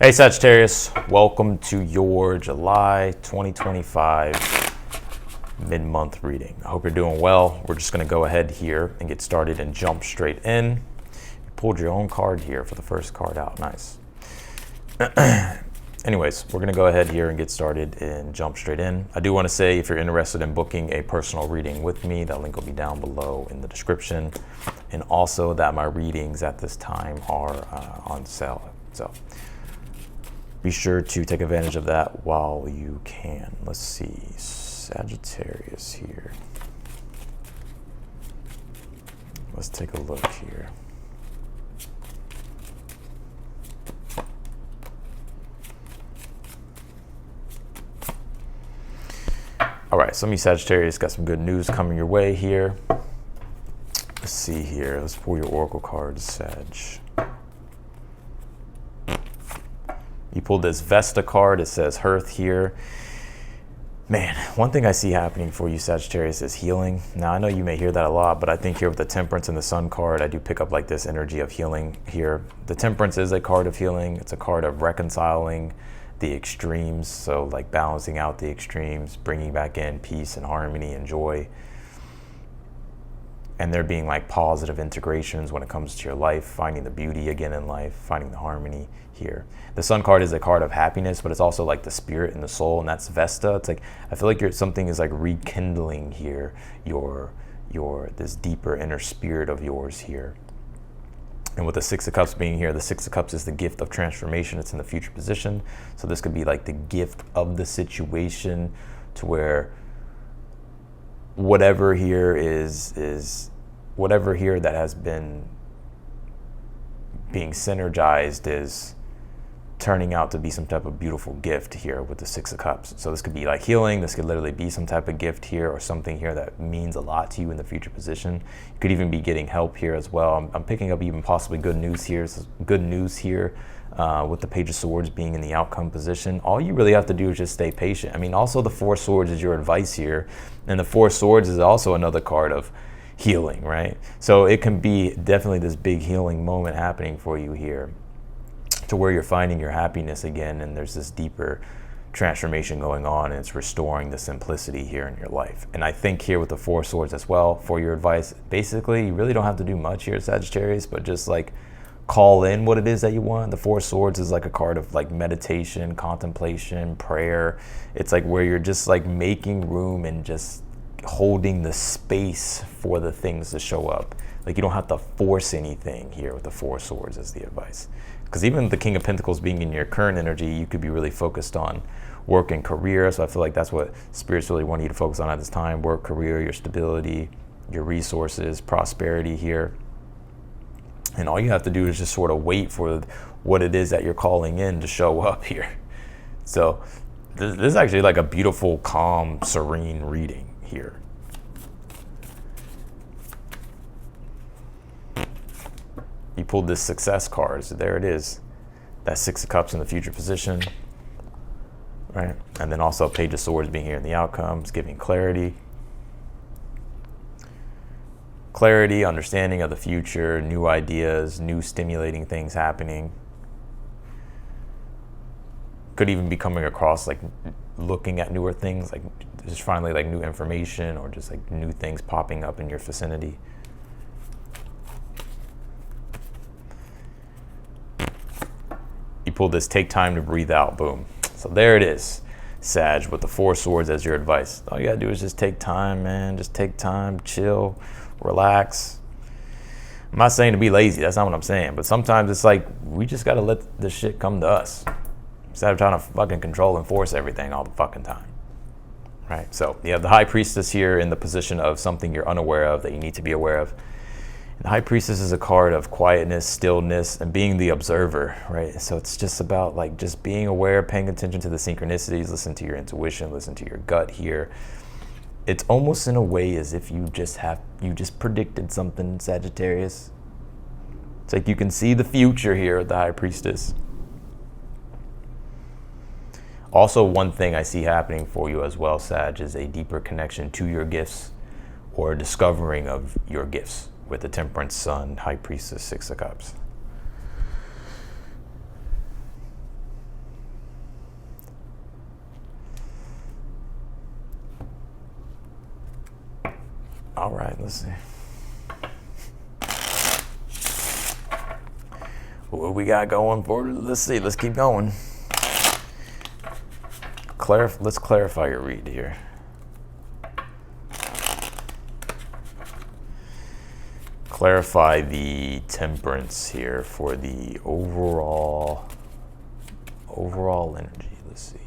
Hey Sagittarius, welcome to your July 2025 mid-month reading. I hope you're doing well. We're just going to go ahead here and get started and jump straight in. You pulled your own card here for the first card out. Nice. Anyways, we're going to go ahead here and get started and jump straight in. I do want to say if you're interested in booking a personal reading with me, that link will be down below in the description. And also that my readings at this time are on sale. So be sure to take advantage of that while you can. Let's see, Sagittarius here. Let's take a look here. All right, some of you Sagittarius got some good news coming your way here. Let's see here. Let's pull your oracle cards, Sag. You pulled this Vesta card. It says Hearth here. Man, one thing I see happening for you Sagittarius is healing. Now I know you may hear that a lot, but I think here with the Temperance and the Sun card, I do pick up like this energy of healing here. The Temperance is a card of healing. It's a card of reconciling the extremes. So like balancing out the extremes, bringing back in peace and harmony and joy. And there being like positive integrations when it comes to your life, finding the beauty again in life, finding the harmony here. The Sun card is a card of happiness, but it's also like the spirit and the soul, and that's Vesta. It's like I feel like something is like rekindling here your this deeper inner spirit of yours here. And with the Six of Cups being here, the Six of Cups is the gift of transformation. It's in the future position. So this could be like the gift of the situation to where whatever here is whatever here that has been being synergized is turning out to be some type of beautiful gift here with the Six of Cups. So this could be like healing. This could literally be some type of gift here or something here that means a lot to you in the future position. You could even be getting help here as well. I'm picking up even possibly good news here. So good news here with the Page of Swords being in the outcome position. All you really have to do is just stay patient. I mean, also the Four of Swords is your advice here. And the Four of Swords is also another card of healing, right? So it can be definitely this big healing moment happening for you here to where you're finding your happiness again, and there's this deeper transformation going on, and it's restoring the simplicity here in your life. And I think here with the Four of Swords as well, for your advice, basically you really don't have to do much here, Sagittarius, but just like call in what it is that you want. The Four of Swords is like a card of like meditation, contemplation, prayer. It's like where you're just like making room and just holding the space for the things to show up. Like you don't have to force anything here with the Four of Swords as the advice. Because even the King of Pentacles being in your current energy, you could be really focused on work and career. So I feel like that's what Spirit's really want you to focus on at this time. Work, career, your stability, your resources, prosperity here. And all you have to do is just sort of wait for what it is that you're calling in to show up here. So this is actually like a beautiful, calm, serene reading here. You pulled this Success card, so there it is. That Six of Cups in the future position, right? And then also Page of Swords being here in the outcomes, giving clarity. Clarity, understanding of the future, new ideas, new stimulating things happening. Could even be coming across like looking at newer things, like just finally like new information or just like new things popping up in your vicinity. You pull this take time to breathe out, boom. So there it is, Sag, with the Four of Swords as your advice. All you gotta do is just take time, man. Just take time, chill, relax. I'm not saying to be lazy, that's not what I'm saying. But sometimes it's like, we just gotta let this shit come to us instead of trying to fucking control and force everything all the fucking time, right? So you have the High Priestess here in the position of something you're unaware of that you need to be aware of. The High Priestess is a card of quietness, stillness, and being the observer, right? So it's just about like just being aware, paying attention to the synchronicities, listen to your intuition, listen to your gut here. It's almost in a way as if you just predicted something, Sagittarius. It's like you can see the future here with the High Priestess. Also, one thing I see happening for you as well, Sag, is a deeper connection to your gifts or discovering of your gifts with the Temperance, Sun, High Priestess, Six of Cups. All right, let's see. What we got going for it? Let's see. Let's keep going. Let's clarify your read here. Clarify the temperance here for the overall energy. Let's see.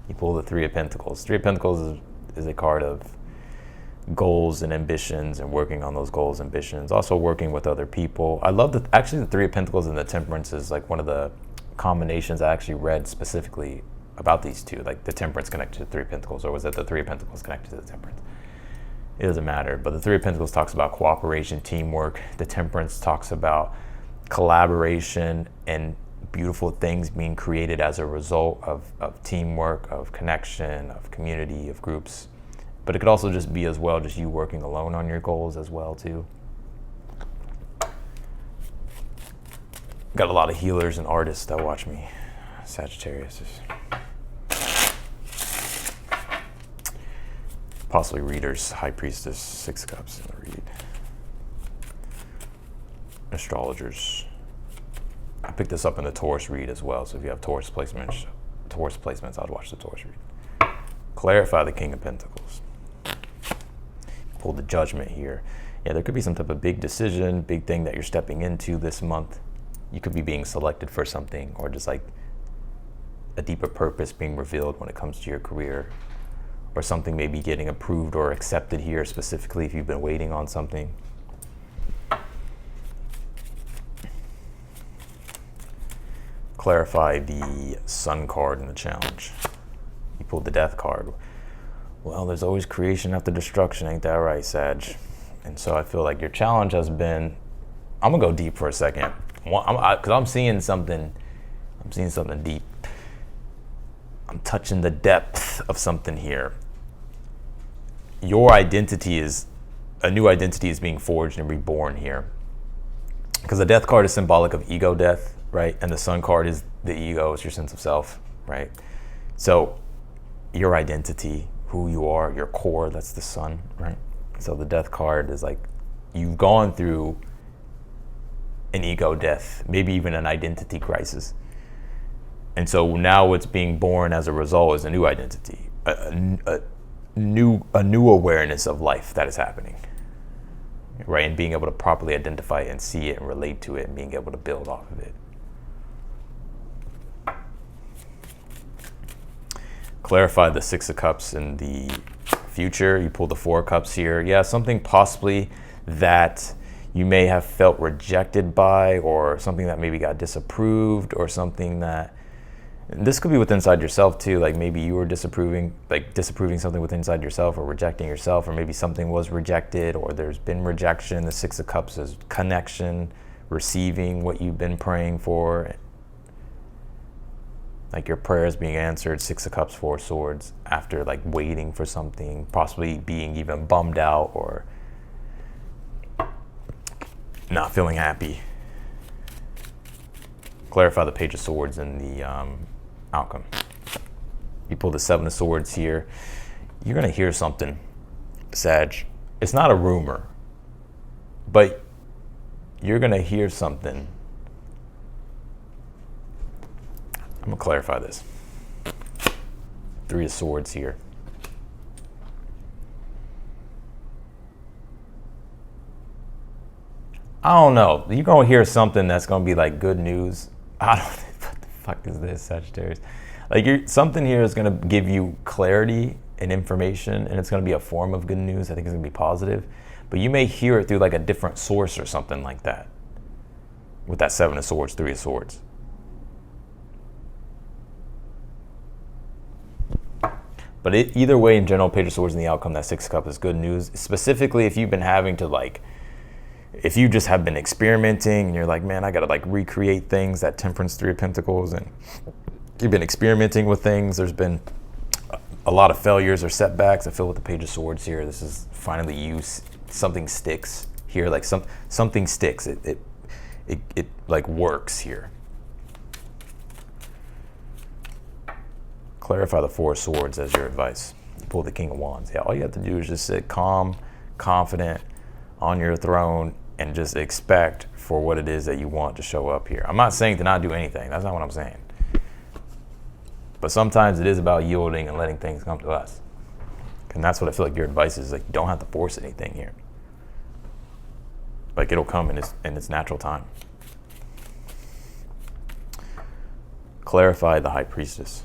You pull the Three of Pentacles. Three of Pentacles is a card of goals and ambitions and working on those goals and ambitions. Also working with other people. I love actually the Three of Pentacles and the Temperance is like one of the combinations I actually read specifically about these two. Like the Temperance connected to the Three of Pentacles, or was it the Three of Pentacles connected to the Temperance? It doesn't matter. But the Three of Pentacles talks about cooperation, teamwork. The Temperance talks about collaboration and beautiful things being created as a result of teamwork, of connection, of community, of groups. But it could also just be as well just you working alone on your goals as well too. Got a lot of healers and artists that watch me. Sagittarius. Possibly readers. High Priestess, Six of Cups in the read. Astrologers. I picked this up in the Taurus read as well. So if you have Taurus placements, I'd watch the Taurus read. Clarify the King of Pentacles. Pull the Judgment here. Yeah, there could be some type of big decision, big thing that you're stepping into this month. You could be being selected for something, or just like a deeper purpose being revealed when it comes to your career, or something maybe getting approved or accepted here, specifically if you've been waiting on something. Clarify the Sun card in the challenge. You pulled the Death card. Well, there's always creation after destruction, ain't that right, Sag? And so I feel like your challenge has been, I'm gonna go deep for a second, because I'm seeing something deep. I'm touching the depth of something here. Your identity a new identity is being forged and reborn here. Because the Death card is symbolic of ego death, right? And the Sun card is the ego, it's your sense of self, right? So your identity, who you are, your core, that's the Sun, right? So the Death card is like, you've gone through an ego death, maybe even an identity crisis. And so now what's being born as a result is a new identity, a new awareness of life that is happening, right? And being able to properly identify it and see it and relate to it and being able to build off of it. Clarify the Six of Cups in the future. You pull the Four of Cups here. Yeah, something possibly that you may have felt rejected by, or something that maybe got disapproved, or something that, and this could be within inside yourself too, like maybe you were disapproving something within inside yourself, or rejecting yourself, or maybe something was rejected, or there's been rejection. The Six of Cups is connection, receiving what you've been praying for, like your prayers being answered. Six of Cups, Four of Swords, after like waiting for something, possibly being even bummed out or not feeling happy. Clarify the Page of Swords in the outcome. You pull the Seven of Swords here. You're gonna hear something, Sag. It's not a rumor, but you're gonna hear something. I'm gonna clarify this. Three of Swords here. I don't know. You're gonna hear something that's gonna be like good news. I don't. What the fuck is this, Sagittarius? Like something here is gonna give you clarity and information, and it's gonna be a form of good news. I think it's gonna be positive, but you may hear it through like a different source or something like that. With that Seven of Swords, Three of Swords. But either way, in general, Page of Swords in the outcome, that Six of Cups is good news. Specifically, if you've been having to if you just have been experimenting and you're like, man, I gotta recreate things, that Temperance, Three of Pentacles, and you've been experimenting with things, there's been a lot of failures or setbacks. I feel with the Page of Swords here, this is finally you, something sticks here, like something sticks. It like works here. Clarify the Four of Swords as your advice. You pull the King of Wands. Yeah, all you have to do is just sit calm, confident on your throne and just expect for what it is that you want to show up here. I'm not saying to not do anything. That's not what I'm saying. But sometimes it is about yielding and letting things come to us. And that's what I feel like your advice is. Like, you don't have to force anything here. Like, it'll come in its natural time. Clarify the High Priestess.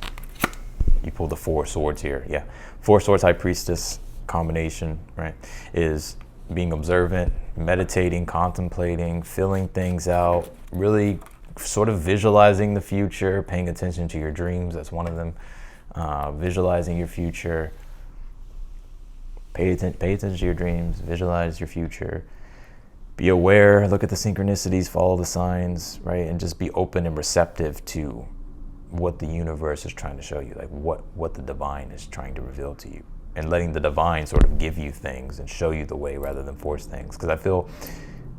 You pull the 4 swords here. Yeah, 4 swords, High Priestess combination, right, is being observant, meditating, contemplating, filling things out, really sort of visualizing the future, paying attention to your dreams. That's one of them. Visualizing your future. Pay attention to your dreams, visualize your future. Be aware, look at the synchronicities, follow the signs, right? And just be open and receptive to what the universe is trying to show you, like what the divine is trying to reveal to you. And letting the divine sort of give you things and show you the way rather than force things. Because I feel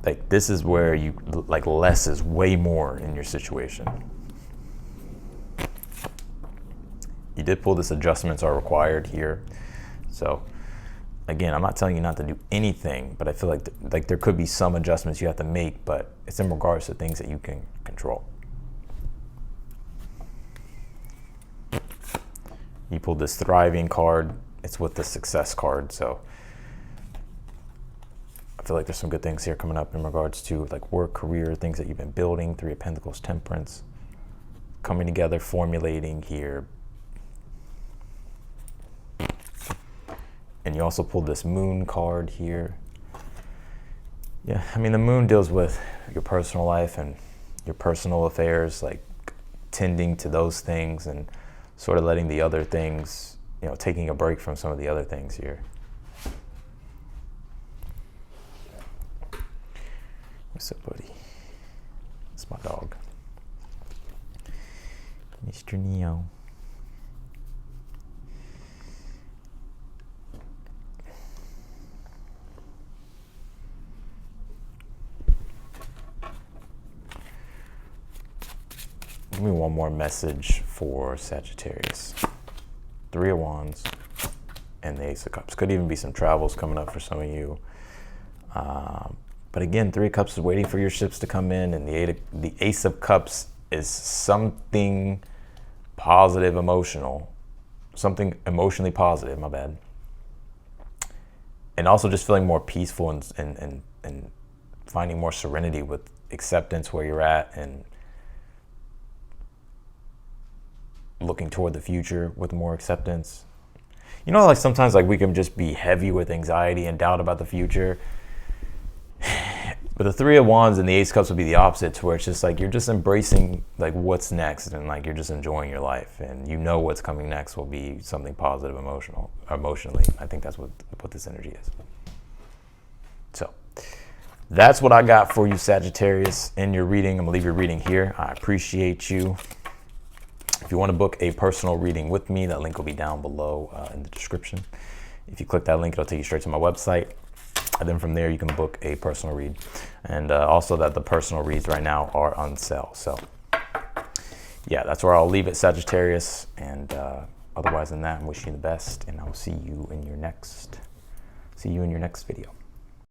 like this is where you, like, less is way more in your situation. You did pull this adjustments are required here. So again, I'm not telling you not to do anything, but I feel like there could be some adjustments you have to make, but it's in regards to things that you can control. You pulled this thriving card. It's with the success card, so I feel like there's some good things here coming up in regards to like work, career, things that you've been building. 3 of Pentacles, Temperance, coming together, formulating here. And you also pulled this Moon card here. Yeah, I mean, the Moon deals with your personal life and your personal affairs, like tending to those things and sort of letting the other things, you know, taking a break from some of the other things here. What's up, buddy? It's my dog. Mr. Neo. Give me one more message for Sagittarius. 3 of Wands and the Ace of Cups. Could even be some travels coming up for some of you. But again, 3 of Cups is waiting for your ships to come in, and the Ace of Cups is something positive, emotional. Something emotionally positive, my bad. And also just feeling more peaceful and finding more serenity with acceptance where you're at and looking toward the future with more acceptance. You know, like sometimes like we can just be heavy with anxiety and doubt about the future. But the 3 of Wands and the Ace of Cups would be the opposite, where it's just like you're just embracing like what's next and like you're just enjoying your life, and you know what's coming next will be something positive emotionally. I think that's what this energy is. So that's what I got for you, Sagittarius, in your reading. I'm gonna leave your reading here. I appreciate you. If you want to book a personal reading with me, that link will be down below in the description. If you click that link, it'll take you straight to my website. And then from there, you can book a personal read. And also that the personal reads right now are on sale. So yeah, that's where I'll leave it, Sagittarius. And otherwise than that, I'm wishing you the best. And I'll see you in your next video.